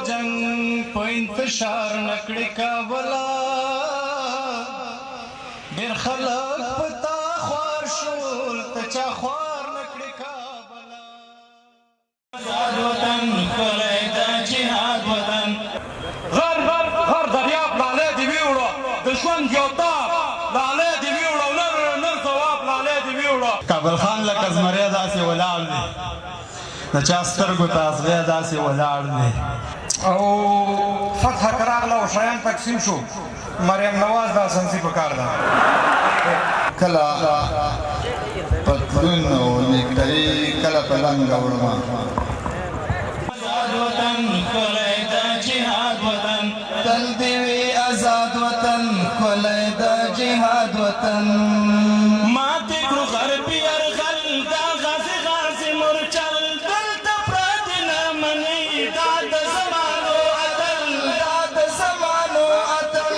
جنگ په انتشار نکړي کابلا ډېر خلک په تا خوار شول ته چا خوار نکړي کابلا آزاد وطن ښکلی د جهاد وطن غر دریاب لالی دې ویوړه د ژوند یو تاب لالی دې ویوړه نر ځواب لالی دې ویوړه کابل خان لکه زمری داسې ولاړ دی د چا سترګو ته ازغی داسې ولاړ دی او فتح که راغله او شیان تقسیم شو مریم نواز دا سمسي په کار ده کله پتلون او نیکټایي کله په لنګه وړمه آزاد وطن ښکلی د جهاد وطن تل دې وي آزاد وطن ښکلی د جهاد وطن ماتې کړو غربي یرغل دا غازي مورچل دلته پراته نه مني دا د زمانو اتل دا د زمانو اتل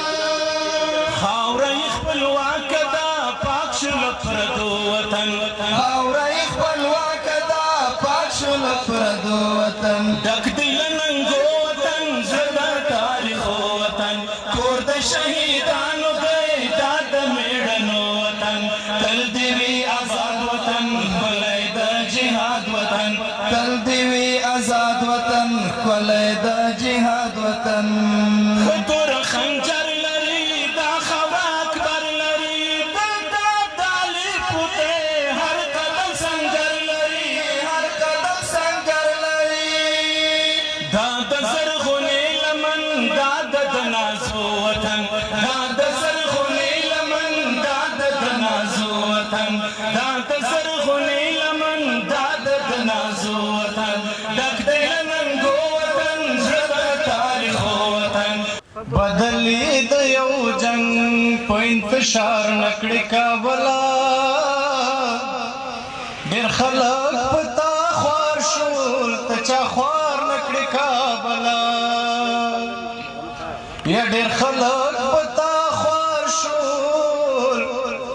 خاوره یې خپلواکه ده پاک شو له پردو وطن خاوره یې خپلواکه ده پاک شو له پردو وطن ډک دی له ننګو وطن زړه د تاریخو وطن کور د شهیدانو دی دا د میړنو وطن تل دې وي آزاد وطن ښکلی د جهاد وطن تل دې وي آزاد وطن ښکلی د جهاد وطن تور خنجر لري دا خاوره اکبر لري دلته ابدالي پوتې هر قدم سنګر لري هر قدم سنګر لري دا د زرغونې لمن دا د نازو وطن دا د زرغونې لمن دا د نازو وطن دا د زرغونې لمن دا د نازو وطن ډک دی له ننګو وطن زړه د تاریخو وطن بدلی د یو جنگ په انتشار نکړي کابلا ډېر خلک په تا خوار شول ته چا خوار نکړي کابلا یا ډېر خلک په تا خوار شول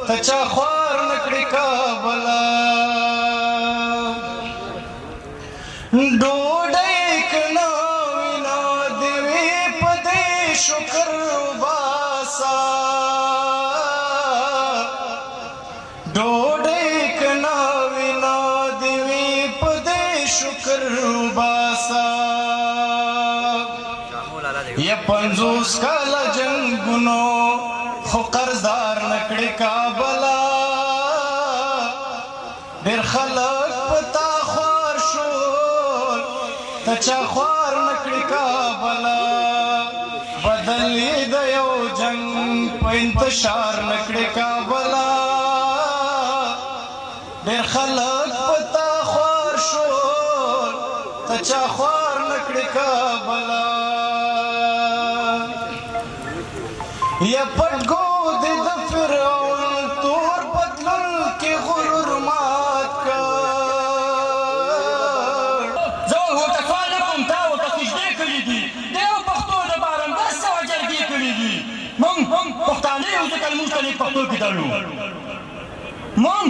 ته چا خوار نکړي کابلا ډوډۍ که نه وینا دې وي په دې شکر وباسه ډوډۍ که نه وینا دې وي په دې شکر وباسه یا 50 کاله جنګونو خو قرضدار نکړي کابلا ډېر خلک په تا خوار شول ته چا خوار نکړي کابلا بدلی د یو جنگ په انتشار نکړي کابلا ډېر خلک په تا خوار شول ته چا خوار نکړي کابلا یا پټګو دې د فرعون تور بدلون کې غرور مات کړ زه ورته سوال نه کوم تا ورته سجدې کړي دي د یو پښتو دپاره هم 10 سوه جرګې کړي دي موږ پښتانه یو ځکه لمونځ ته نیک پښتو کې تلو موږ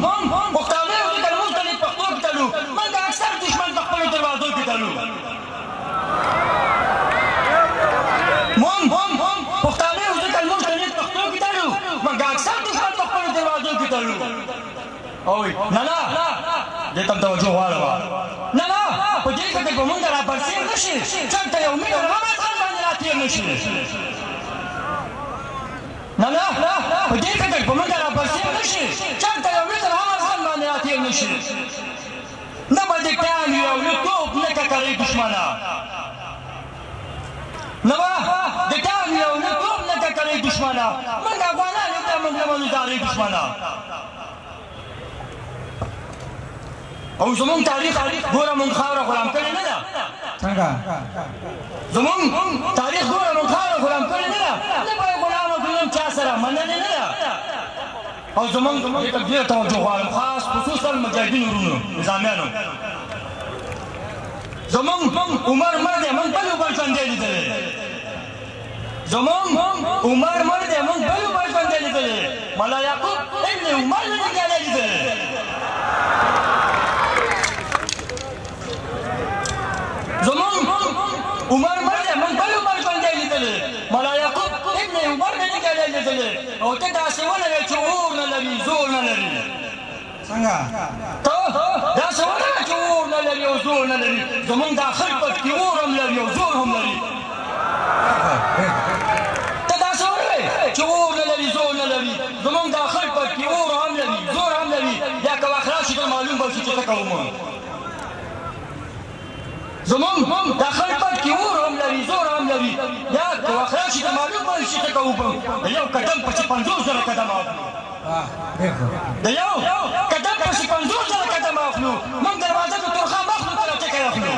پښتانه یو ځکه لمونځ ته نیک پښتو کې تلو موږ اکثر دښمن په خپلو دروازو کې تلو موږ پښتانه یو ځکه لمونځ ته نیک پښتو کې تلو موږ اکثر دښمن په خپلو دروازو کې تلو اوی نه دې ته توجه غواړم نه په دې کې به موږ را برسېر نه شي څنګه یو مینه محمد خان باندې راتېر نه شي نه په دې کې به موږ را برسېر نه شي څنګه یو مینه محمد خان باندې راتېر نه شي نه به دې ټان وي او نه توپ نه ککرۍ دښمنه نه به د ټان وي او نه توپ نه ککرۍ دښمنه موږ افغانان یو بیا موږ نه منو د هغې دښمنه او زمونږ تاریخ ګوره مونږ خاوره غلام کړې نه ده څنګه زمونږ تاریخ ګوره مونږ خاوره غلام کړې نه ده نه به یې غلام کړم چا سره منلې نه ده او زمونږ دې ته ډېر توجه غواړم خاص خصوصا مجاهدین ورونو نظامیانو زمونږ عمر مړ دی مونږ بل یو بل ژوندی لیدلی زمونږ عمر مړ دی مونږ بل یو بل ژوندی لیدلی ملا یعقوب ابن عمر مې لیدلی زمون عمر مرده لیدلې او ته داسې ولرې چې اور نه لري زور نه لري څنګه ته داسې ولرې چې اور نه لري او زور نه لري زمونږ دا خلک پکې اور هم لري او زور هم لري ته داسې ولرې چې اور نه لري زور نه لري زمونږ دا خلک پکې اور هم لري زور هم لري یا که وخت راشي ته معلوم به شي چې څه کوو موږ زمونږ دا خلک پکې اور هم لري زور هم لري یا که وخت راشي ته معلوم به شي څه کوو د یو قدم پسې 50,000 قدم اخلو د یو قدم پسې 50,000 قدم اخلو موږ دروازه د ترخام اخلو کله ټکی اخلو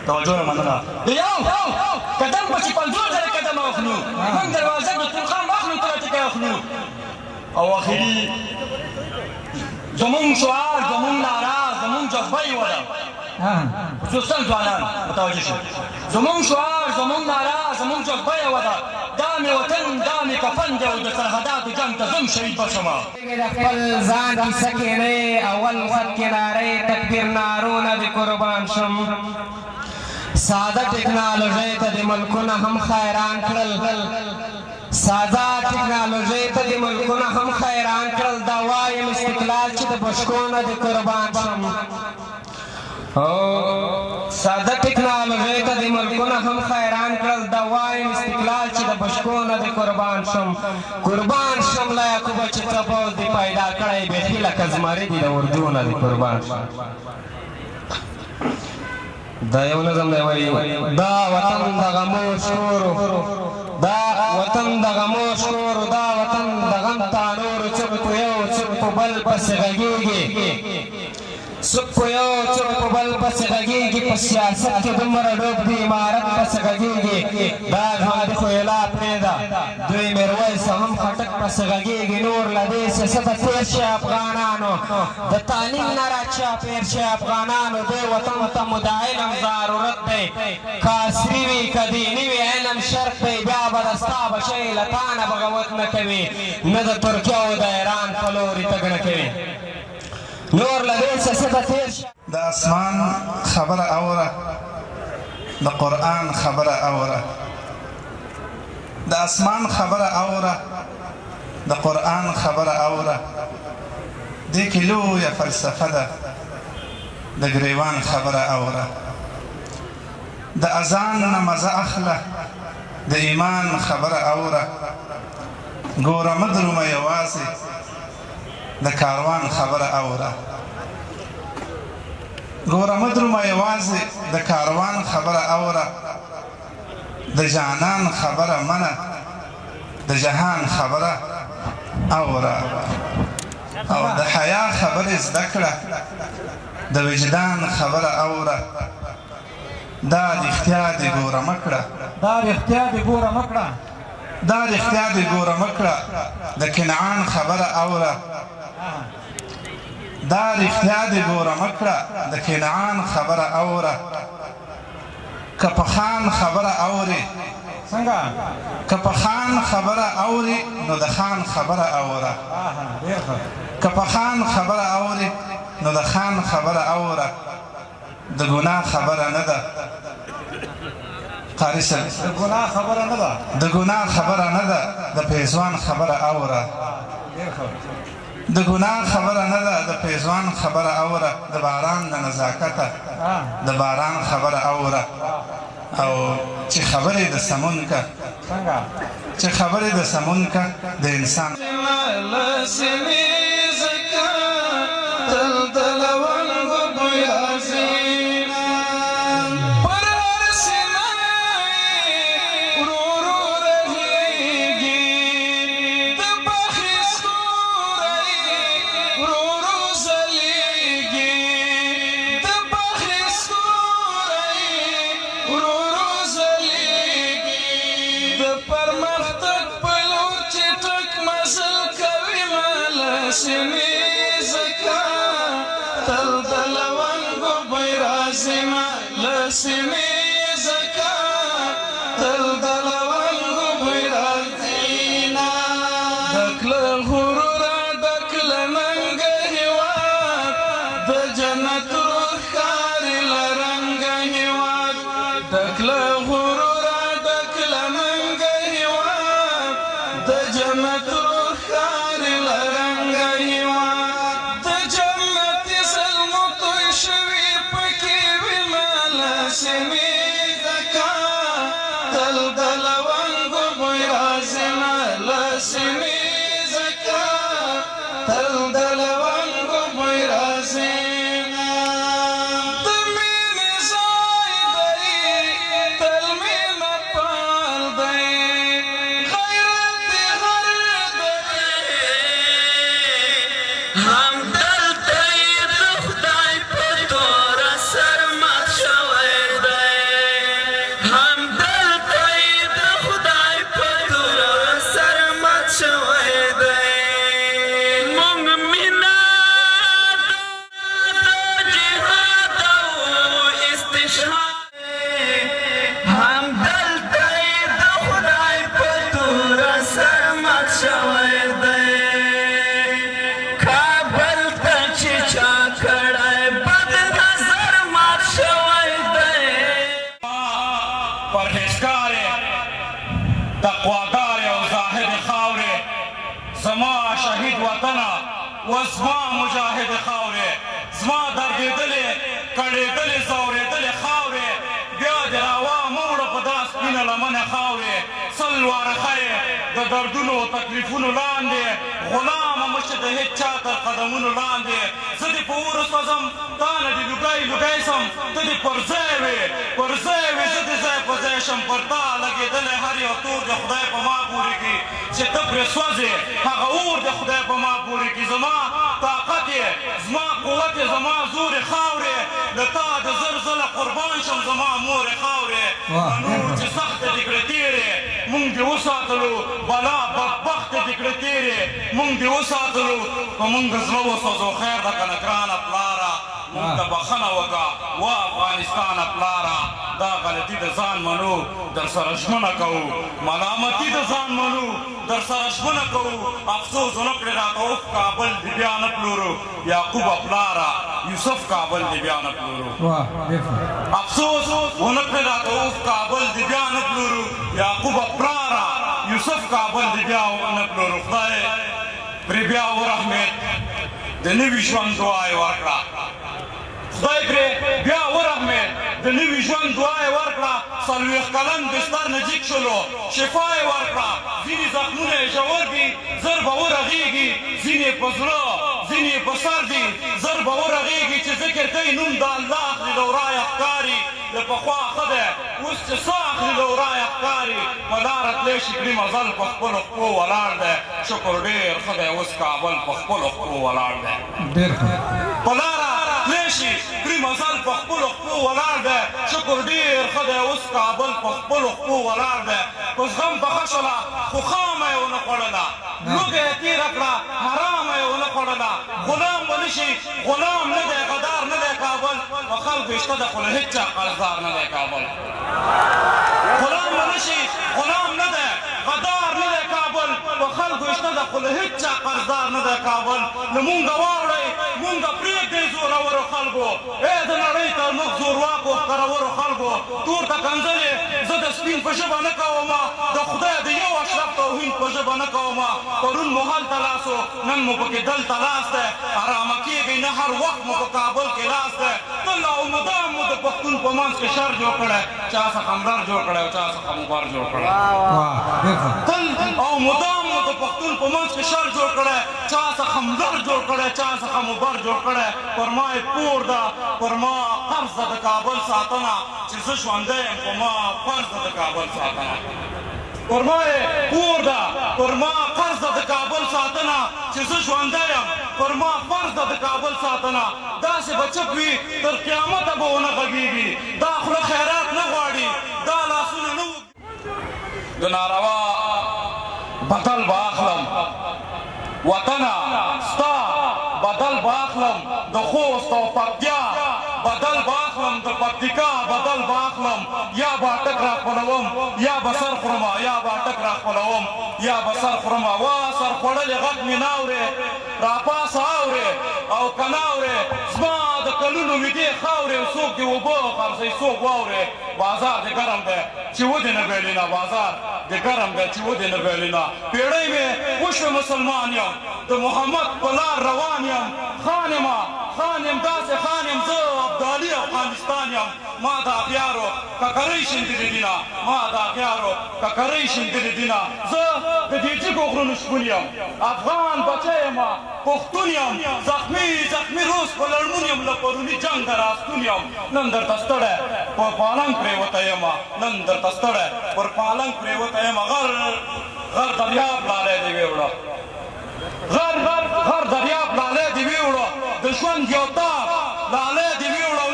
توجه نه مننه د یو قدم پسې 50,000 قدم اخلو موږ دروازه د ترخام اخلو کله ټکی اخلو او اخري زمونږ شعار زمونږ ناره زمونږ جذبه یې وه ده خصوصا ځوانان متوجه شي زمونږ شعار زمونږ ناره زمونږ جذبه یې وه ده دا مې وطن دا مې کفن دی او د سرحداتو جنګ ته ځم شهید به شمه د خپل ځان کیسه کې نه اول خط کې نارې تکبیر نارونه د قربان شم ساده ټکنالوژۍ ته د ملکونه هم حیران کړل ساده ټکنالوژۍ ته د ملکونه هم حیران کړل دا وایم استقلال چې د بشکو نه د قربان شم ساده ټکنالوژۍ ته د ملکونه هم حیران کړل دا وایم استقلال چې د بشکو نه د قربان شم لا یعقوبه چې څه پوځ دې پیدا کړی بیخي لکه زمري دي د اردو نه د قربان شم دا یو نظم دی وایي دا وطن د غمو شکورو دا وطن د غمو شکورو دا وطن د غم تانورو څوک په یو څوک په بل پسې غږېږي څوک په یو څوک په بل پسې غږېږي په سیاست کې دومره ډوب دي عمارت پسې غږېږي دا ژوندي خو اله پرېږده دوی میرویس هم خټک پسې غږېږي نور له دې سیاسته تېر شي افغانانو د تعلیم نه راچاپېر شي افغانانو دې وطن ته مو د علم ضرورت دی که عصري وي که دیني وي علم شرط دی بیا به د ستا بچی له تا نه بغاوت نه کوي نه د ترکیه او د ایران په لورې تګ نه کوي نور لدې سیاسته تېر شي د اسمان خبره اوره د قرآن خبره اوره د اسمان خبره اوره د قرآن خبره اوره دې کې لویه فلسفه ده د ګریوان خبره اوره د اذان نه مزه اخله د ایمان خبره اوره ګوره مه درومه یوازې د کاروان خبره اوره ګوره مه درومه یوازې د کاروان خبره اوره د جانان خبره منه د جهان خبره اوره او د حیا خبرې زده کړه د وجدان خبره اوره دا رښتیا دې ګوره مه کړه دا رښتیا دې ګوره مه کړه دا رښتیا دې ګوره مه کړه د کنعان خبره اوره دا رښتیا دې ګوره مه کړه د کنعان خبره اوره که په خان خبره اورې څنګه که په خان خبره اورې نو د خان خبره اوره که په خان خبره اورې نو د خان خبره اوره د ګناه خبره نه ده قاري صاحب د ګناه خبره نه ده د ګناه خبره نه ده د پیزوان خبره اوره د ګناه خبره نه ده د پیزوان خبره اوره د باران د نزاکته د باران خبره اوره او چې خبرې د سمون که څنګه چې خبرې د سمون که د انسان دکله غرور دکله همدلته د خدای په توره سر مات شوی دی کابل ته چې چا کړی بد نظر مات شوی دی پرهیزګار یې تقواګار یې او زاهد خاورې زما شهید وطنه و زما مجاهد خاورې زما دردېدلې کړېدلې ځورېدلې خاورې بیا دې راوا موړه په دا سپینه لمنه خاورې سل واره ښه د دردونو تکلیفونو لاندې غلامه مشه د هېڅ چا تر قدمونو لاندې زه دې په اور سوځم تا نه دې لوګی لوګی سم ته دې پر ځای وې پر ځای وې زه دې ځای په ځای شم پر تا لګېدلی هر یو تور د خدای په ما پورې کړي چې ته پرې سوځې هغه اور د خدای په ما پورې کړي زما طاقت یې زما قوت یې زما زور یې خاورې د تا د زر زله قربان شم زما مور یې خاورې نور چې سخته دې کړې تېرې مونږ دې وساتلو بلا بدبخته دې کړې تېرې مونږ دې وساتلو په مونږ زړه وسوځو خیر ده که نه ګرانه پلاره مونږ ته بخښنه وکړه وا افغانستانه پلاره دا غلطي د ځان منو در سره ژمنه کوو ملامتي د ځان منو در سره ژمنه کوو افسوس ونه کړې راته اوف کابل دې بیا نه پلورو یعقوبه پلاره یوسف کابل دې بیا نه پلورو افسوس ونه کړې راته اوف کابل دې بیا نه پلورو یعقوبه پلاره یوسف کابل دې بیا نه پلورو خدای پرې بیا ورحمېد د نوي ژوند دعا یې ورکړه خدای پرې بیا ورحمېد د نوي ژوند دعا یې ورکړه 40 کلن بستر نجیک شلو شفا یې ورکړه ځینې زخمونه یې ژور دي زر به ورغېږي ځینې په زړه ځینې په سر دي زر به ورغېږي چې ذکر کوي نوم د الله اخلي له ورایه ښکاري له پخوا ښه دی اوس چې ساه اخلي له ورایه ښکاري په لاره تلی شي کړي مزل په خپلو پښو ولاړ دی شکر ډېر ښه دی اوس کابل په خپلو پښو ولاړ دی په لاره تلی شي کړي مزل په خپلو پښو ولاړ دی شکر ډېر ښه دی اوس کابل په خپلو پښو ولاړ دی په زغم پخه شوله خو خامه یې ونه خوړله لوږه یې تېره کړه حرامه یې ونه خوړله غلام به نه شي غلام نه دی غدار نه دی کابل په خلکو یې شته ده خو له هېڅ چا قرضدار نه دی کابل غلام به نه شي غلام نه دی غدار نه دی کابل په خلکو یې شته ده خو له هېڅ چا قرضدار نه دی کابل له مونږه واوړئ مونږه پرېږدئ زورورو خلکو ای د نړۍ تر مخ زورواکو ښکرورو خلکو تور ته کنځلې زه د سپین په ژبه نه کومه د خدای د یو اشرف توهین په ژبه نه کومه پرون مو هلته لاس و نن مو پکې دلته لاس دی ارامه کېږئ نه هر وخت مو په کابل کې لاس دی تل او مدام مو د پښتون په منځ کې شر جوړ کړی چا څخه همدر جوړ کړی او چا څخه مبر جوړ کړی تل او مدام مو د پښتون په منځ کې شر جوړ کړی چا څخه همدر جوړ کړی چا څخه مبر جوړ کړی پر ما یې پور ده پر ما قرض ده د کابل ساتنه چې زه ژوندی یم په ما فرض ده د کابل ساتنه پر ما یې پور ده پر ما قرض ده د کابل ساتنه چې زه ژوندی یم پر ما فرض ده د کابل ساتنه داسې به چپ وي تر قیامته به ونه غږېږي دا خوله خیرات نه غواړي دا لاسونه نه د ناروا بدل به اخلم وطنه ستا بدل به اخلم د خوست او پکتیا بدل به اخلم د پکتیکا بدل به اخلم یا به اټک راخپلوم یا به سر خورمه یا به اټک راخپلوم یا به سر خورمه وا سر خوړلې غږ مې نه اورې راپاسه اورې او که نه اورې زما د کلونو ویدې خاورې څوک دې اوبه قرضوي څوک واورې بازار دې ګرم دی چې ودې نه بیلینه بازار دې ګرم دی چې ودې نه بیلینه پیړۍ مې وشوه مسلمان یم د محمد په لار روان یم خان یم داسې خان یم زه ابدالي افغانستان یم ما د اغیارو ککرۍ شیندلې دینه ما د اغیارو ککرۍ شیندلې دینه زه د دې جګو غرونو شپون یم افغان بچی یم پښتون یم زخمي روس په لړمون یم له پروني جنګ د راستون یم نن درته ستړی پر پالنګ پرېوتی یم نن درته ستړی پر پالنګ پرېوتی یم غر دریاب لالی دې ویوړه غر دریاب لالی دې ویوړه د ژوند یو تاب لالی دې ویوړه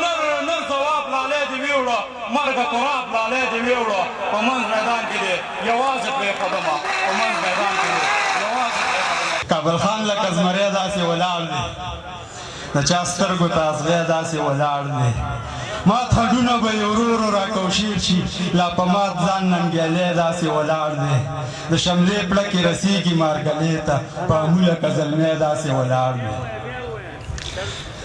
نر ځواب لالی دې ویوړه مرګه تراب لالی دې ویوړه په منځ میدان کې دې یوازې پرېښودمه په منځ میدان کې دې یوازې پرېښودمه کابل خان لکه زمری داسې ولاړ دی د چا سترګو ته ازغی داسې ولاړ دی مات هډونه به یې ورو ورو راکوشیر شي لا په مات ځان ننګیالی داسې ولاړ دی د شملې پړکې رسیږي مارګلې ته په اموله که زلمی داسې ولاړ دی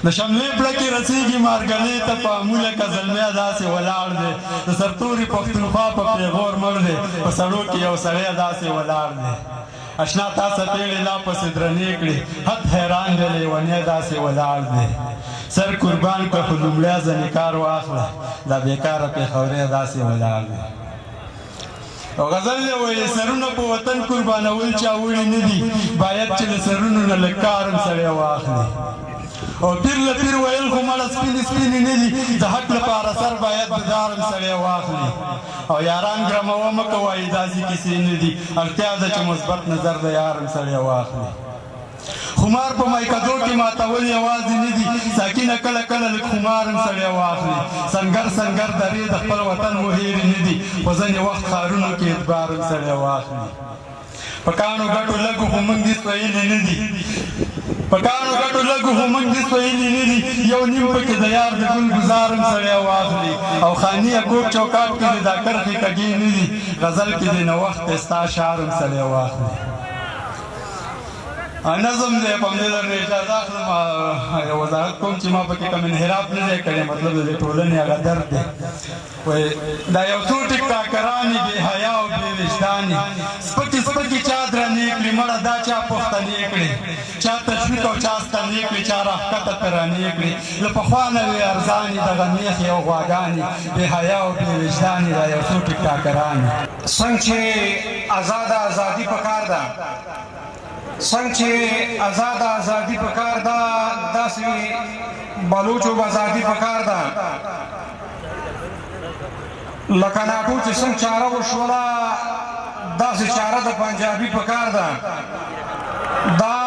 د شملې پړکې رسیږي مارګلې ته په اموله که زلمی داسې ولاړ دی د سرتوري پښتونخوا په پېغور مړ دی په سړو کې یو سړی داسې ولاړ دی اشنا تا څپېړې لا پسې درنې کړې حد حیران دی لیونی داسې ولاړ دی سر قربان که خو لومړی ځنې کار واخله دا بېکاره پېښوری داسې ولاړ دی او غزل دی وایي سرونه په وطن قربانول چا وړي نه دي باید چې له سرونو نه لږ کار هم سړی واخلي او پیر له پیر ویل خو مړه سپینې سپینې نه دي د حق لپاره سر باید د دار هم سړی واخلي او یاران ګرموه مه کوایي داسې کیسې نه دي اړتیا ده چې مثبت نظر د یار هم سړی واخلي خمار په مایکدو کې ماتول یوازې نه دي ساکینه کله کله لږ خمار هم سړی واخلي سنګر سنګر درې د خپل وطن مو هېرې نه دي خو ځینې وخت ښارونو کې اعتبار هم سړی واخلي په کاڼو ګټو لږو خو موږ دې سویلي نه دي په کاڼو ګټو لږو خو موږ دې سویلي نه دي یو نیم پکې د یار د ګل ګزار هم سړی واخلي او خاني یعقوب چوکاټ کې د دا کرښې کږې نه دي غزل کې د نوښت ستا شعر هم سړی واخلي نظم دی په همدې درنه اجازه اخلم یو وضاحت کوم چې ما پکې کوم انحراف نه دی کړی مطلب د ټولنې هغه درد دی وایي دا یو څو ټیکټاکرانې بې حیا او بې وجدانې سپکې سپکې چا درنې کړي مړه دا چا پښتنې کړي چا تشویق او چا ستنې کړي چا راښکته ترانې کړي له پخوا نه وې ارزانې دغه میخې او غواګانې بې حیا او بې وجدانې دا یو څو ټیکټاکرانې څنګه چې ازادي پکار ده څنګه چې ازادي پکار ده داسې بلوچو ازادي پکار ده لکه ناټو چې څنګه چاره وشوله داسې چاره د پنجابي پکار ده دا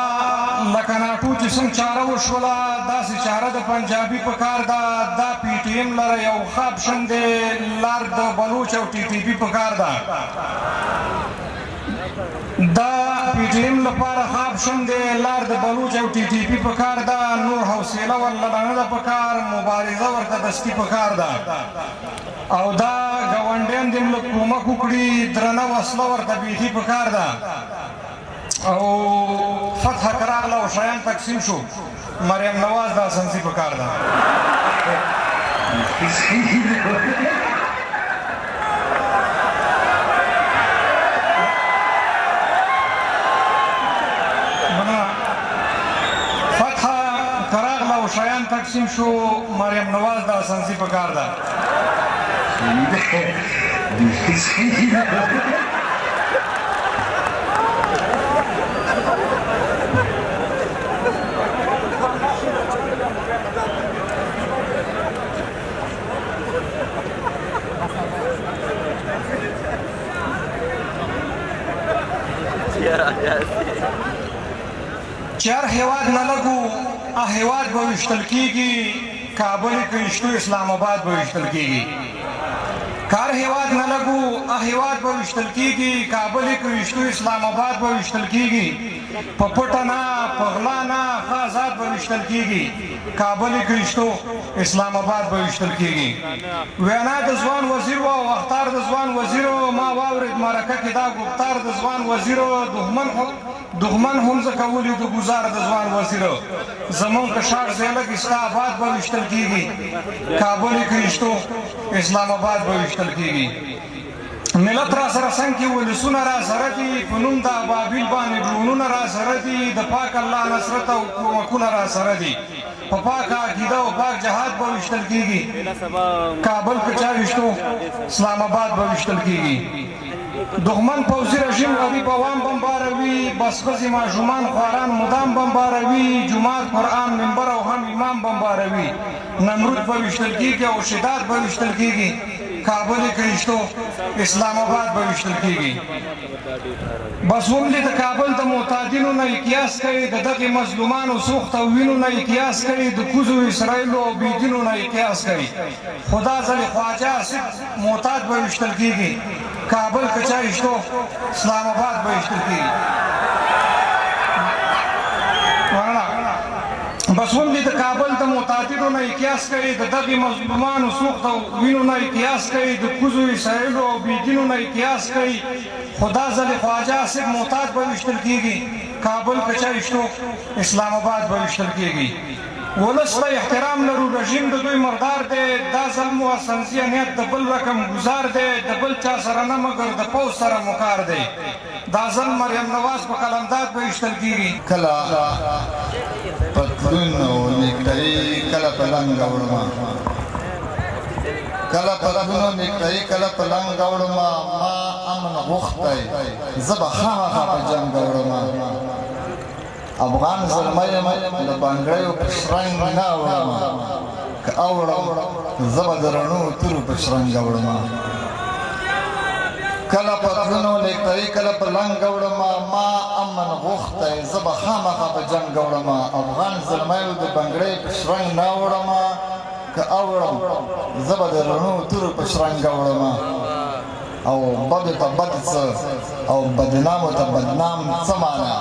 لکه ناټو چې څنګه چاره وشوله داسې چاره د پنجابي پکار ده دا پی ټي ایم لره یو ښه اپشن دی لار د بلوچ او ټي ټي پي پکار ده دا پی ټي ایم لپاره ښه اپشن دی لار د بلوچ او ټي ټي پي پکار ده نور حوصله ورله نه ده پکار مبارزه ورته دستي پکار ده او دا ګاونډیان دې لږ کومک وکړي درنه وسله ورته بیخي پکار ده او فتح که راغله او شیان تقسیم شو مریم نواز دا اسانسي پکار ده شایان تقسیم شو مریم نواز دا اسانسي پکار ده چار هیواد نه لګو هیواد به ویشتل کېږي کابل کې ویشتو اسلام آباد به ویشتل کېږي کار هیواد نه لګو هیواد به ویشتل کېږي کابل کې ویشتو اسلام آباد به ویشتل کېږي په پټه نه په غلا نه ښه آزاد به ویشتل کېږي کابل کې ویشتو اسلام آباد به ویشتل کېږي وینا د ځوان وزیر و او اختار د ځوان وزیر ما واورېد مرکه کې دا ګفتار د ځوان وزیر دښمن هم ځکه ولید ګزار د ځوان وزیر زمونږ که ښار ځای لږ ستا آباد به ویشتل کېږي کابل کې ویشتو اسلام آباد به ویشتل کېږي ملت را سره څنګ کې ولسونه را سره دي په نوم د ابابیل باندې ډرونونه را سره دي د پاک الله نصرت او کومکونه را سره دي په پاک عقیده او پاک جهاد به ویشتل کېږي کابل که چا ویشتو اسلام آباد به ویشتل کېږي دښمن پوځي رژیم غریب عوام بمباروي بس ښځې ماشومان خواران مدام بمباروي جومات قرآن منبر او هم امام بمباروي نمرود به ویشتل کېږي او شداد به ویشتل کېږي کابل کې ویشتو اسلام آباد به ویشتل کېږي بس وملي د کابل د معتادینو نه اقیاس کوي د دغې مظلومانو سوخت او وینو نه اقیاس کوي د کوزو اسرائیلو او بېدینو نه اقیاس کوي خو دا ځلې خواجه آصف معتاد به ویشتل کېږي کابل که چا ویشتو اسلام آباد به ویشتل کېږي بس هم دې د کابل د متعددو نه قیاس کوي د دغې مظلومانو سوخت او وینو نه قیاس کوي د کوزو عیسایلو او بېدینو نه قیاس کوي خو دا ځل خواجه صاحب محتاط به ویشتل کېږي کابل که چا ویشتو اسلام آباد به ویشتل کېږي ولس ته احترام لرو رژیم د دوی مردار دی دا ظلم او سنزیانیت د بل رقم گزار دی د بل چا سره نه مګر د پوځ سره مکار دی دا ځل مریم نواز په قلمداد به ویشتل کېږي کله پتلون او نیکټایي کله په لنګه وړمه کله پتلون او نیکټایي کله په لنګه وړمه ما امن غوښتی زه به خامخا په جنګ وړمه افغان زلمی یم د بنګړیو په شرنګ نه اوړمه که اوړم زه به د رڼو تورو په شرنګ اوړمه کله پتلون او نیکټایي کله په لنګ اوړمه ما امن غوښتی زه به خامخا په جنګ اوړمه افغان زلمیو د بنګړۍ په شرنګ نه اوړمه که اوړم زه به د رڼو تورو په شرنګ اوړمه او بدو ته بد څه او بدنامو ته بدنام څه معنا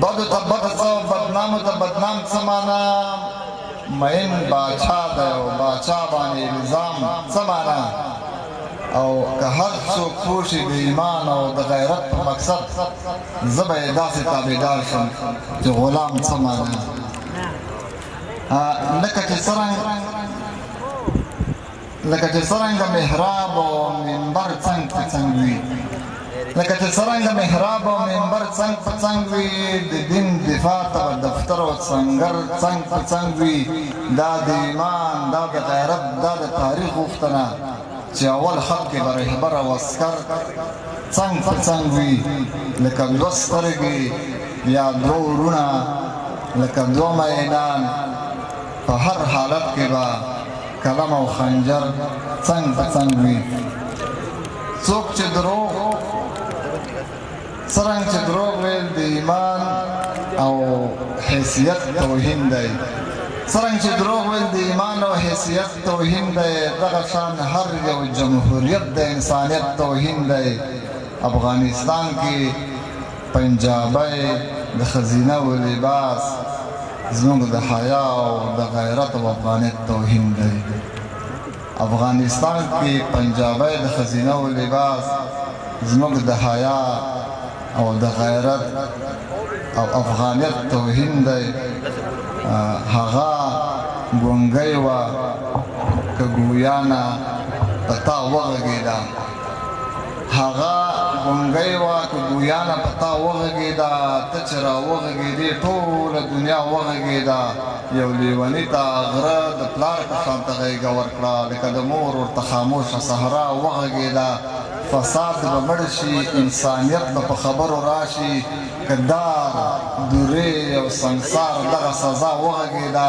بدو ته بد څه او بدنامو ته بدنام څه معنا مین باچا دی او باچا باندې الزام څه معنا او که هر څوک پوه شي د ایمان او د غیرت په مقصد زه به یې داسې تابعدار شم چې غلام څه معنا لکه چې څرنګه محراب او منبر څنګ په څنګ وي لکه چې څرنګه محراب او منبر څنګ په څنګ وي د دین دفاع ته به دفتر او سنګر څنګ په څنګ وي دا د ایمان دا د غیرت دا د تاریخ غوښتنه چې اول خط کې به رهبر او عسکر څنګ په څنګ وي لکه دوه سترګې یا دوه وروڼه لکه دوه مینان په هر حالت کې به کلم او خنجر څنګ په څنګ وي څوک چې دروغ څرنګه چې دروغ ویل د ایمان او حیثیت توهین دی څرنګه چې دروغ ویل د ایمان او حیثیت توهین دی دغه شان هر یو جمهوریت د انسانیت توهین دی افغانستان کې پنجابی د ښځینه و لباس زموږ د حیا او د غیرت او افغانیت توهین دی افغانستان کې پنجابی د ښځینه و لباس زموږ د حیا او د غیرت او افغانیت توهین دی هغه ګونګۍ وه که ګویانه په تا وغږېده هغه ګونګۍ وه که ګویانه په تا وغږېده ته چې را وغږېدې ټوله دنیا وغږېده یو لیوني ته غره د پلار په شان ته غېږه ورکړه لکه د مور ورته خاموشه صحرا وغږېده فساد به مړ شي انسانیت به په خبرو راشي که دار دورې او سنګسار دغه سزا وغږېده